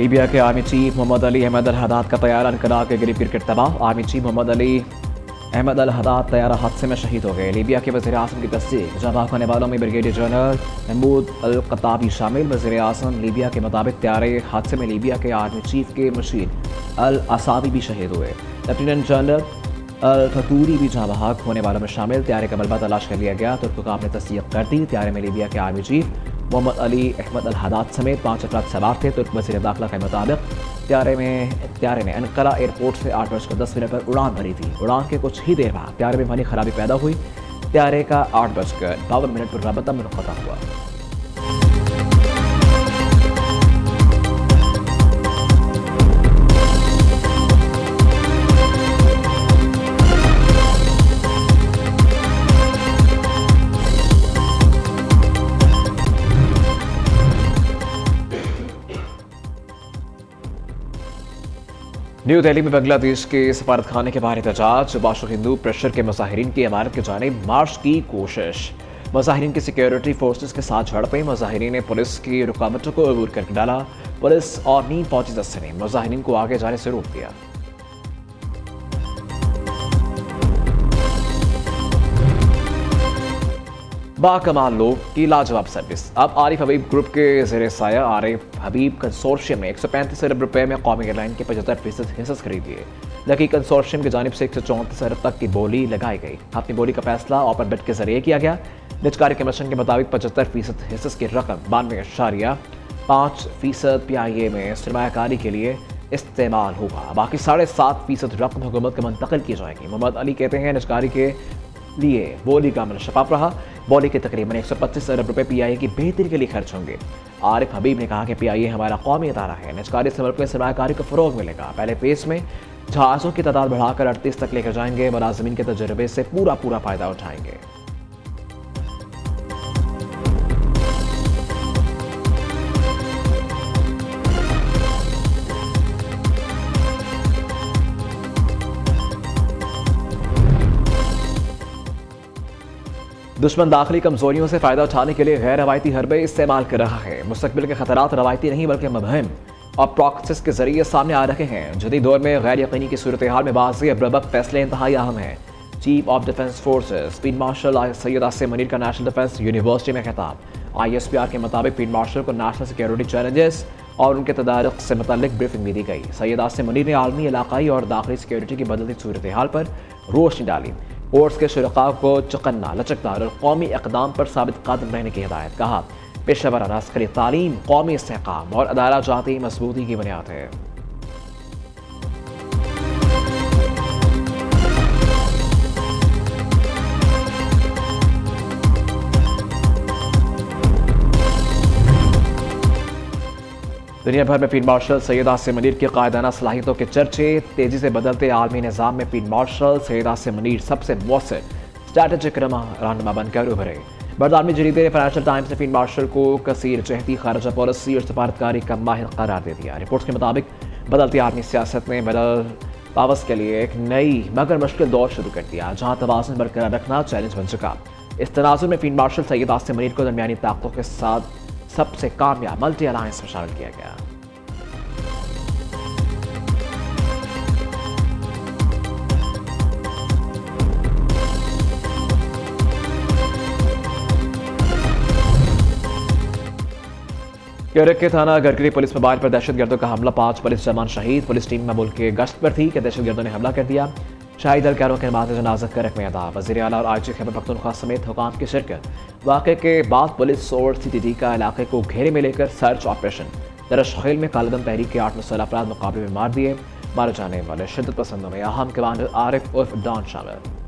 Libya के army chief Mohammad Ali Ahmad अल हदाद का तैयारा इनकला के करीब क्रिकेट तबाह। आर्मी चीफ मोहम्मद अली अहमद अल हदाद तैयारा हादसे में शहीद हो गए। लीबिया के वज़ीर आज़म की तस्दीक। जहाँ होने वालों में ब्रिगेडियर जनरल महमूद अल क़ताबी शामिल। वज़ीर आज़म लीबिया के मुताबिक तैयारे हादसे में लीबिया के आर्मी चीफ के मशीर अल असावी भी शहीद हुए। लेफ्टिनेंट जनरल अल फतूरी भी जहाँ बहाक होने वालों में शामिल। तैयारे का मलबा तलाश कर लिया गया तो हुकाम ने तस्दीक कर दी। तैयारे में लीबिया के आर्मी चीफ मोहम्मद अली अहमद अल हदाद समेत 5 अफराद सवार थे। तुर्क वज़ीर दाखिला के मुताबिक तैयारे ने अनकरा एयरपोर्ट से 8:10 पर उड़ान भरी थी। उड़ान के कुछ ही देर बाद तैयारे में बनी खराबी पैदा हुई। तैयारे का 8:52 पर रबता मुनक़ता हुआ। न्यू दिल्ली में बांग्लादेश के सफारत खाने के बाहर एहतजाज। बाशु हिंदू प्रेशर के मुजाहिरीन की इमारत की जानिब मार्च की कोशिश। मुजाहिरीन की सिक्योरिटी फोर्सेस के साथ झड़पें। मुजाहिरीन ने पुलिस की रुकावटों को अबूर कर डाला। पुलिस और नींद पहुंची दस्ते ने मुजाहिरीन को आगे जाने से रोक दिया। बाकमाल लोग की लाजवाब सर्विस। अब आरिफ हबीब ग्रुप के ज़ेरे साया आरिफ हबीब कंसोर्शियम ने 135 अरब रुपए में कौमी एयरलाइन के 75% हिस्से खरीद लिए। लकी कंसोर्शियम की जानिब से 134 अरब तक की बोली लगाई गई। अपनी बोली का फैसला ओपन बिड के जरिए किया गया। निजकारी कमीशन के मुताबिक 75% हिस्से की रकम 92.5% PIA में सरमायाकारी के लिए इस्तेमाल होगा। बाकी 7.5% रकम हुकूमत को मुंतकिल की जाएगी। मोहम्मद अली कहते हैं निजकारी के लिए बोली का अमल शफाफ रहा। बोली के तकरीबन 125 अरब रुपए PIA की बेहतरी के लिए खर्च होंगे। आरिफ हबीब ने कहा कि PIA हमारा कौमी अदारा है। निजकारी से मुल्क में सरमायाकारी को फ़रोग मिलेगा। पहले फेज में जहाज़ों की तादाद बढ़ाकर 38 तक लेकर जाएंगे। मुलाज़िमीन के तजुर्बे से पूरा फ़ायदा उठाएंगे। दुश्मन दाखिली कमजोरियों से फायदा उठाने के लिए गैर रवायती हरबे इस्तेमाल कर रहा है। मुस्तकबिल के खतरात रवायती नहीं बल्कि मुबहम और प्रॉक्सिस के जरिए सामने आ रहे हैं। जदीद दौर में गैर यकीनी की सूरत हाल में बाज़ी अब्रबक फैसले इंतहाई अहम हैं। Chief of defence forces field marshal Syed Asim Munir का नेशनल डिफेंस यूनिवर्सिटी में खिताब। ISPR के मुताबिक फील्ड मार्शल को नेशनल सिक्योरिटी चैलेंजेस और उनके तदारुक से मुतल्लिक ब्रीफिंग भी दी गई। सैयद आसिम मुनीर ने आलमी, इलाकाई और दाखिली सिक्योरिटी की बदलती सूरत हाल पर रोशनी डाली। फोर्स के शुरका को चौकन्ना, लचकदार और कौमी इक़दाम पर साबित कदम रहने की हिदायत। कहा पेशेवराना अस्करी तालीम कौमी इस्तेहकाम और अदारा जाती मजबूती की बुनियाद है। दुनिया भर में फील्ड मार्शल सैयद आसिम मुनीर की कायदाना सलाहियतों के चर्चे। तेजी से बदलते आलमी निज़ाम में फील्ड मार्शल सैयद आसिम मुनीर सबसे मौसर स्ट्रैटेजिक रहनुमा बनकर उभरे। बरतानवी जरीदे ने फाइनेंशियल टाइम्स ने फील्ड मार्शल को कसीर जहती खारजा पॉलिसी और सफारतकारी का माहिर करार दे दिया। रिपोर्ट्स के मुताबिक बदलती आलमी सियासत ने मिडल पावर्स के लिए एक नई मगर मुश्किल दौर शुरू कर दिया, जहाँ तवाज़ुन बरकरार रखना चैलेंज बन चुका। इस तनाजुर में फील्ड मार्शल सैयद आसिम मुनीर को दरमियानी ताकतों के साथ सबसे कामयाब मल्टी अलायंस में शामिल किया गया। क्यूरेक के थाना गरगरी पुलिस मोबाइल पर दहशतगर्दों का हमला, 5 पुलिस जवान शहीद। पुलिस टीम में मुल्क के गश्त पर थी कि दहशतगर्दों ने हमला कर दिया। शहीद अलकारों के नमाज़ जनाज़ा करक में अदा। वज़ीर आला और IG खैबर पख्तूनख्वा समेत हुकाम की शिरकत। वाक़े के बाद पुलिस और CTD का इलाके को घेरे में लेकर सर्च ऑपरेशन। दरअसल में कालदम तहरीक के 8 मुसल्लह अफराद मुकाबले में मार दिए। मारे जाने वाले शिद्दत पसंदों में अहम कमांडर आरिफ उर्फ डॉन शामिल।